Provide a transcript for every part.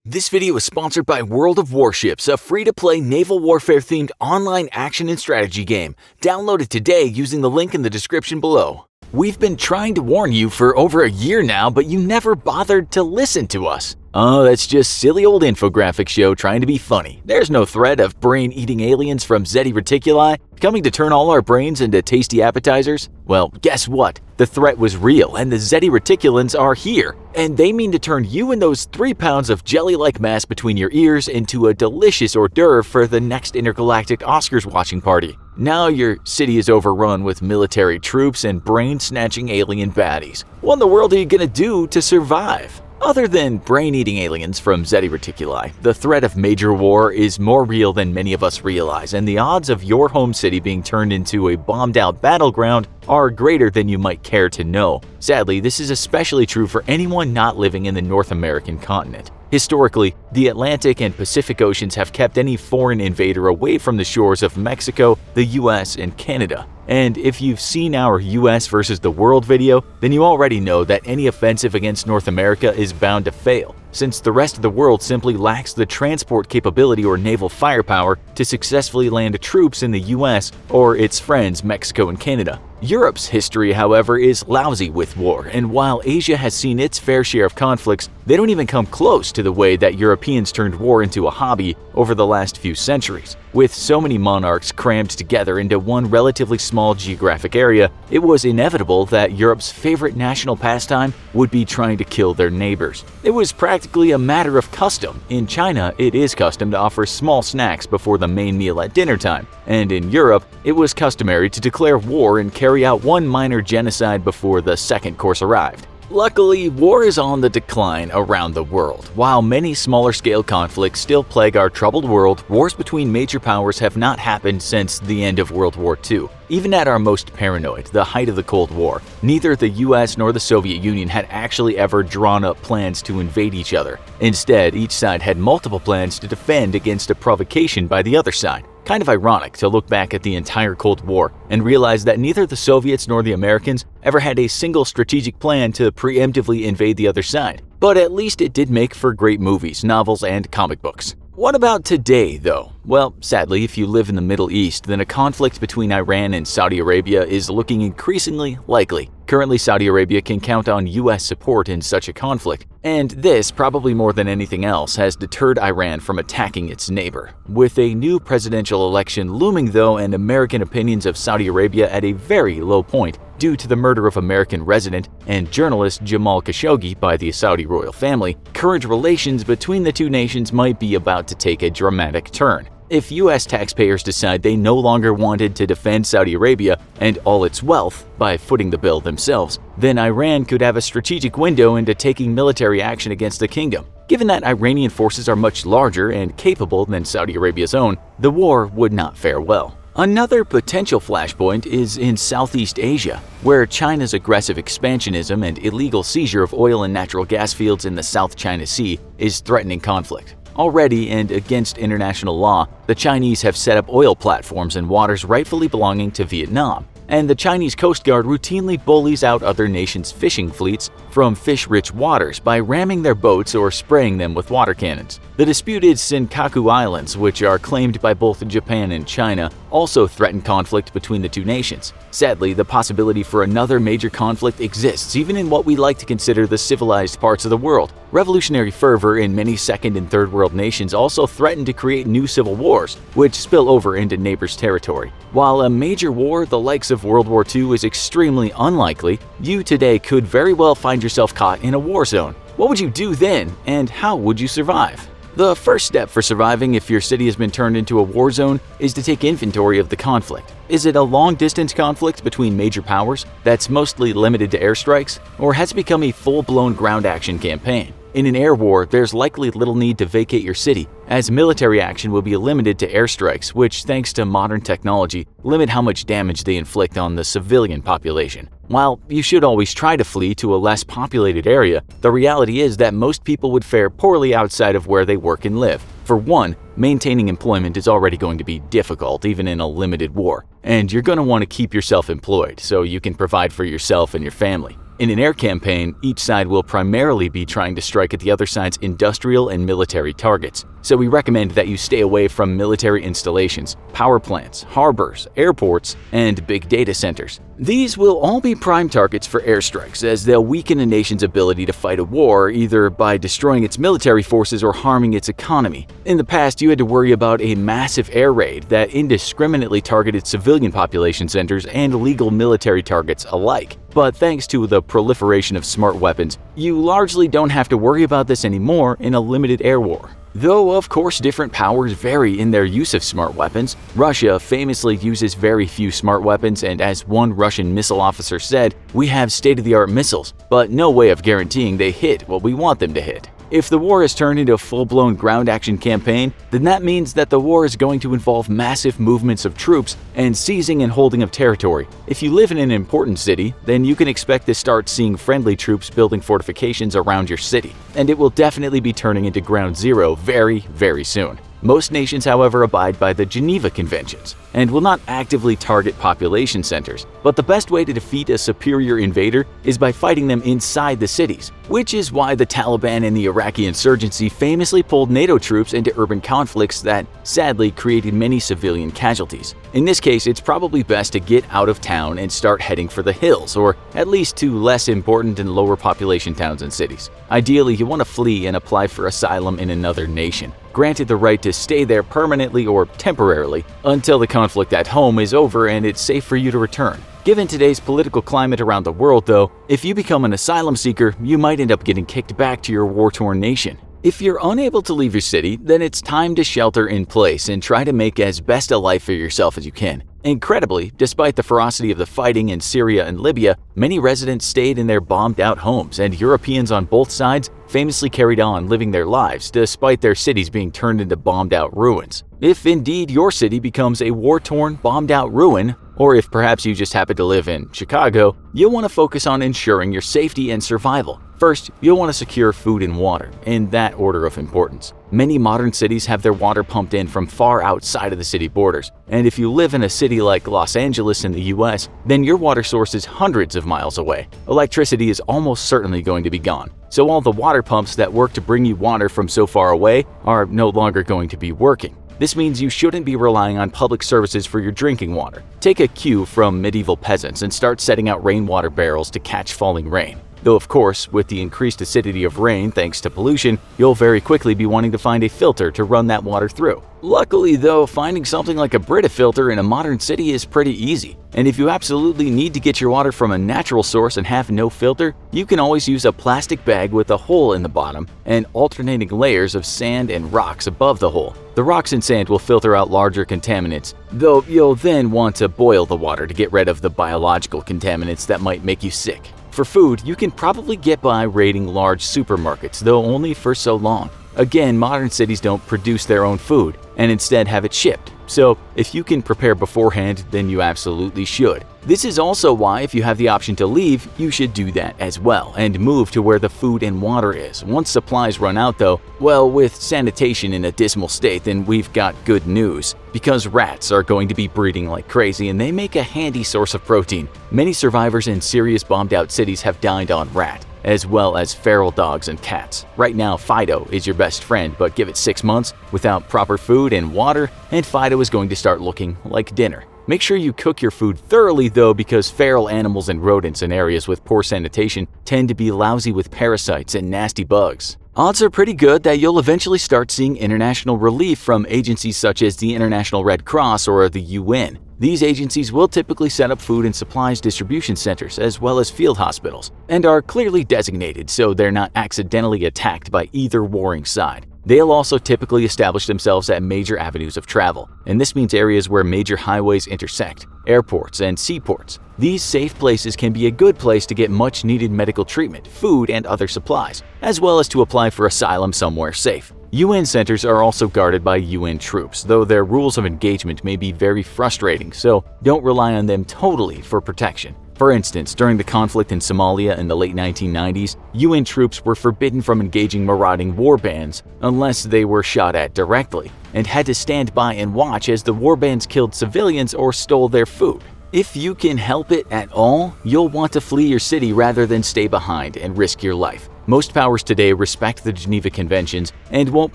This video is sponsored by World of Warships, a free-to-play naval warfare-themed online action and strategy game. Download it today using the link in the description below. We've been trying to warn you for over a year now, but you never bothered to listen to us. Oh, that's just silly old Infographics show trying to be funny. There's no threat of brain-eating aliens from Zeti Reticuli coming to turn all our brains into tasty appetizers. Well, guess what? The threat was real, and the Zeti Reticulans are here. And they mean to turn you and those 3 pounds of jelly-like mass between your ears into a delicious hors d'oeuvre for the next intergalactic Oscars watching party. Now your city is overrun with military troops and brain-snatching alien baddies. What in the world are you gonna do to survive? Other than brain-eating aliens from Zeti Reticuli, the threat of major war is more real than many of us realize, and the odds of your home city being turned into a bombed-out battleground are greater than you might care to know. Sadly, this is especially true for anyone not living in the North American continent. Historically, the Atlantic and Pacific Oceans have kept any foreign invader away from the shores of Mexico, the US, and Canada. And if you've seen our US versus the world video, then you already know that any offensive against North America is bound to fail, since the rest of the world simply lacks the transport capability or naval firepower to successfully land troops in the US or its friends Mexico and Canada. Europe's history, however, is lousy with war, and while Asia has seen its fair share of conflicts, they don't even come close to the way that Europeans turned war into a hobby over the last few centuries. With so many monarchs crammed together into one relatively small geographic area, it was inevitable that Europe's favorite national pastime would be trying to kill their neighbors. It was practically a matter of custom. In China, it is custom to offer small snacks before the main meal at dinner time, and in Europe, it was customary to declare war and carry out one minor genocide before the second course arrived. Luckily, war is on the decline around the world. While many smaller-scale conflicts still plague our troubled world, wars between major powers have not happened since the end of World War II. Even at our most paranoid, the height of the Cold War, neither the US nor the Soviet Union had actually ever drawn up plans to invade each other. Instead, each side had multiple plans to defend against a provocation by the other side. Kind of ironic to look back at the entire Cold War and realize that neither the Soviets nor the Americans ever had a single strategic plan to preemptively invade the other side. But at least it did make for great movies, novels, and comic books. What about today, though? Well, sadly, if you live in the Middle East, then a conflict between Iran and Saudi Arabia is looking increasingly likely. Currently, Saudi Arabia can count on US support in such a conflict, and this, probably more than anything else, has deterred Iran from attacking its neighbor. With a new presidential election looming, though, and American opinions of Saudi Arabia at a very low point due to the murder of American resident and journalist Jamal Khashoggi by the Saudi royal family, current relations between the two nations might be about to take a dramatic turn. If US taxpayers decide they no longer wanted to defend Saudi Arabia and all its wealth by footing the bill themselves, then Iran could have a strategic window into taking military action against the kingdom. Given that Iranian forces are much larger and capable than Saudi Arabia's own, the war would not fare well. Another potential flashpoint is in Southeast Asia, where China's aggressive expansionism and illegal seizure of oil and natural gas fields in the South China Sea is threatening conflict. Already, and against international law, the Chinese have set up oil platforms in waters rightfully belonging to Vietnam, and the Chinese Coast Guard routinely bullies out other nations' fishing fleets from fish-rich waters by ramming their boats or spraying them with water cannons. The disputed Senkaku Islands, which are claimed by both Japan and China, also threaten conflict between the two nations. Sadly, the possibility for another major conflict exists even in what we like to consider the civilized parts of the world. Revolutionary fervor in many second and third world nations also threaten to create new civil wars, which spill over into neighbors' territory. While a major war the likes of World War II is extremely unlikely, you today could very well find yourself caught in a war zone. What would you do then, and how would you survive? The first step for surviving if your city has been turned into a war zone is to take inventory of the conflict. Is it a long-distance conflict between major powers that's mostly limited to airstrikes, or has it become a full-blown ground action campaign? In an air war, there's likely little need to vacate your city, as military action will be limited to airstrikes, which, thanks to modern technology, limit how much damage they inflict on the civilian population. While you should always try to flee to a less populated area, the reality is that most people would fare poorly outside of where they work and live. For one, maintaining employment is already going to be difficult even in a limited war, and you're going to want to keep yourself employed so you can provide for yourself and your family. In an air campaign, each side will primarily be trying to strike at the other side's industrial and military targets, so we recommend that you stay away from military installations, power plants, harbors, airports, and big data centers. These will all be prime targets for airstrikes, as they'll weaken a nation's ability to fight a war either by destroying its military forces or harming its economy. In the past, you had to worry about a massive air raid that indiscriminately targeted civilian population centers and legal military targets alike. But thanks to the proliferation of smart weapons, you largely don't have to worry about this anymore in a limited air war. Though, of course, different powers vary in their use of smart weapons. Russia famously uses very few smart weapons, and as one Russian missile officer said, "We have state-of-the-art missiles, but no way of guaranteeing they hit what we want them to hit." If the war has turned into a full-blown ground action campaign, then that means that the war is going to involve massive movements of troops and seizing and holding of territory. If you live in an important city, then you can expect to start seeing friendly troops building fortifications around your city, and it will definitely be turning into ground zero very, very soon. Most nations, however, abide by the Geneva Conventions and will not actively target population centers, but the best way to defeat a superior invader is by fighting them inside the cities, which is why the Taliban and the Iraqi insurgency famously pulled NATO troops into urban conflicts that sadly created many civilian casualties. In this case, it's probably best to get out of town and start heading for the hills, or at least to less important and lower population towns and cities. Ideally, you want to flee and apply for asylum in another nation, granted the right to stay there permanently or temporarily until the conflict at home is over and it's safe for you to return. Given today's political climate around the world, though, if you become an asylum seeker, you might end up getting kicked back to your war-torn nation. If you're unable to leave your city, then it's time to shelter in place and try to make as best a life for yourself as you can. Incredibly, despite the ferocity of the fighting in Syria and Libya, many residents stayed in their bombed-out homes, and Europeans on both sides famously carried on living their lives despite their cities being turned into bombed-out ruins. If indeed your city becomes a war-torn, bombed-out ruin, or if perhaps you just happen to live in Chicago, you'll want to focus on ensuring your safety and survival. First, you'll want to secure food and water, in that order of importance. Many modern cities have their water pumped in from far outside of the city borders, and if you live in a city like Los Angeles in the US, then your water source is hundreds of miles away. Electricity is almost certainly going to be gone, so all the water pumps that work to bring you water from so far away are no longer going to be working. This means you shouldn't be relying on public services for your drinking water. Take a cue from medieval peasants and start setting out rainwater barrels to catch falling rain. Though of course, with the increased acidity of rain thanks to pollution, you'll very quickly be wanting to find a filter to run that water through. Luckily though, finding something like a Brita filter in a modern city is pretty easy. And if you absolutely need to get your water from a natural source and have no filter, you can always use a plastic bag with a hole in the bottom and alternating layers of sand and rocks above the hole. The rocks and sand will filter out larger contaminants, though you'll then want to boil the water to get rid of the biological contaminants that might make you sick. For food, you can probably get by raiding large supermarkets, though only for so long. Again, modern cities don't produce their own food and instead have it shipped. So if you can prepare beforehand, then you absolutely should. This is also why if you have the option to leave, you should do that as well and move to where the food and water is. Once supplies run out though, well, with sanitation in a dismal state, then we've got good news. Because rats are going to be breeding like crazy and they make a handy source of protein. Many survivors in serious bombed out cities have dined on rat, as well as feral dogs and cats. Right now, Fido is your best friend, but give it 6 months without proper food and water, and Fido is going to start looking like dinner. Make sure you cook your food thoroughly though, because feral animals and rodents in areas with poor sanitation tend to be lousy with parasites and nasty bugs. Odds are pretty good that you'll eventually start seeing international relief from agencies such as the International Red Cross or the UN. These agencies will typically set up food and supplies distribution centers as well as field hospitals, and are clearly designated so they're not accidentally attacked by either warring side. They'll also typically establish themselves at major avenues of travel, and this means areas where major highways intersect, airports and seaports. These safe places can be a good place to get much needed medical treatment, food, and other supplies, as well as to apply for asylum somewhere safe. UN centers are also guarded by UN troops, though their rules of engagement may be very frustrating, so don't rely on them totally for protection. For instance, during the conflict in Somalia in the late 1990s, UN troops were forbidden from engaging marauding war bands unless they were shot at directly, and had to stand by and watch as the war bands killed civilians or stole their food. If you can help it at all, you'll want to flee your city rather than stay behind and risk your life. Most powers today respect the Geneva Conventions and won't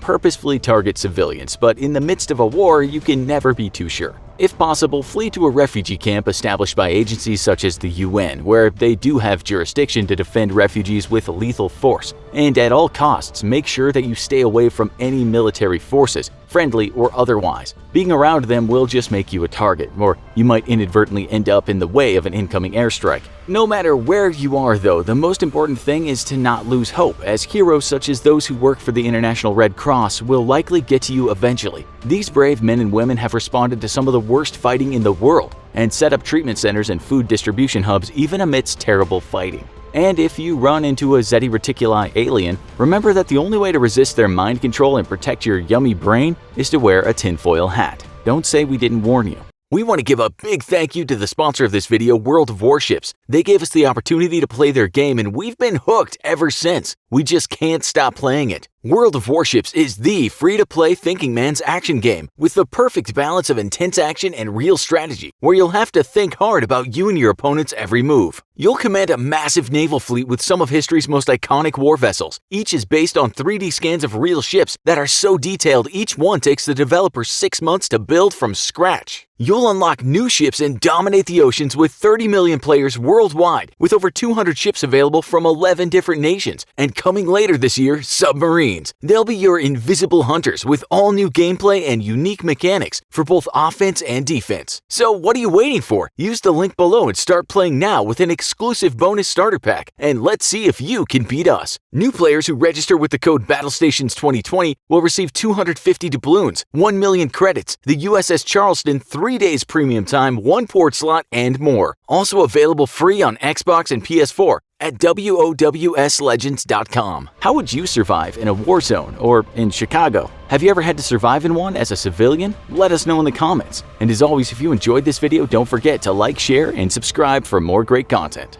purposefully target civilians, but in the midst of a war, you can never be too sure. If possible, flee to a refugee camp established by agencies such as the UN, where they do have jurisdiction to defend refugees with lethal force. And at all costs, make sure that you stay away from any military forces, friendly or otherwise. Being around them will just make you a target, or you might inadvertently end up in the way of an incoming airstrike. No matter where you are though, the most important thing is to not lose hope, as heroes such as those who work for the International Red Cross will likely get to you eventually. These brave men and women have responded to some of the worst fighting in the world and set up treatment centers and food distribution hubs even amidst terrible fighting. And if you run into a Zeti Reticuli alien, remember that the only way to resist their mind control and protect your yummy brain is to wear a tinfoil hat. Don't say we didn't warn you. We want to give a big thank you to the sponsor of this video, World of Warships. They gave us the opportunity to play their game and we've been hooked ever since. We just can't stop playing it. World of Warships is the free-to-play thinking man's action game with the perfect balance of intense action and real strategy, where you'll have to think hard about you and your opponent's every move. You'll command a massive naval fleet with some of history's most iconic war vessels. Each is based on 3D scans of real ships that are so detailed each one takes the developers 6 months to build from scratch. You'll unlock new ships and dominate the oceans with 30 million players worldwide, with over 200 ships available from 11 different nations. And coming later this year, submarines. They'll be your invisible hunters with all new gameplay and unique mechanics for both offense and defense. So what are you waiting for? Use the link below and start playing now with an exclusive bonus starter pack, and let's see if you can beat us. New players who register with the code BattleStations2020 will receive 250 doubloons, 1 million credits, the USS Charleston 3 days premium time, 1 port slot, and more. Also available free on Xbox and PS4 at WOWSlegends.com. How would you survive in a war zone or in Chicago? Have you ever had to survive in one as a civilian? Let us know in the comments. And as always, if you enjoyed this video, don't forget to like, share, and subscribe for more great content.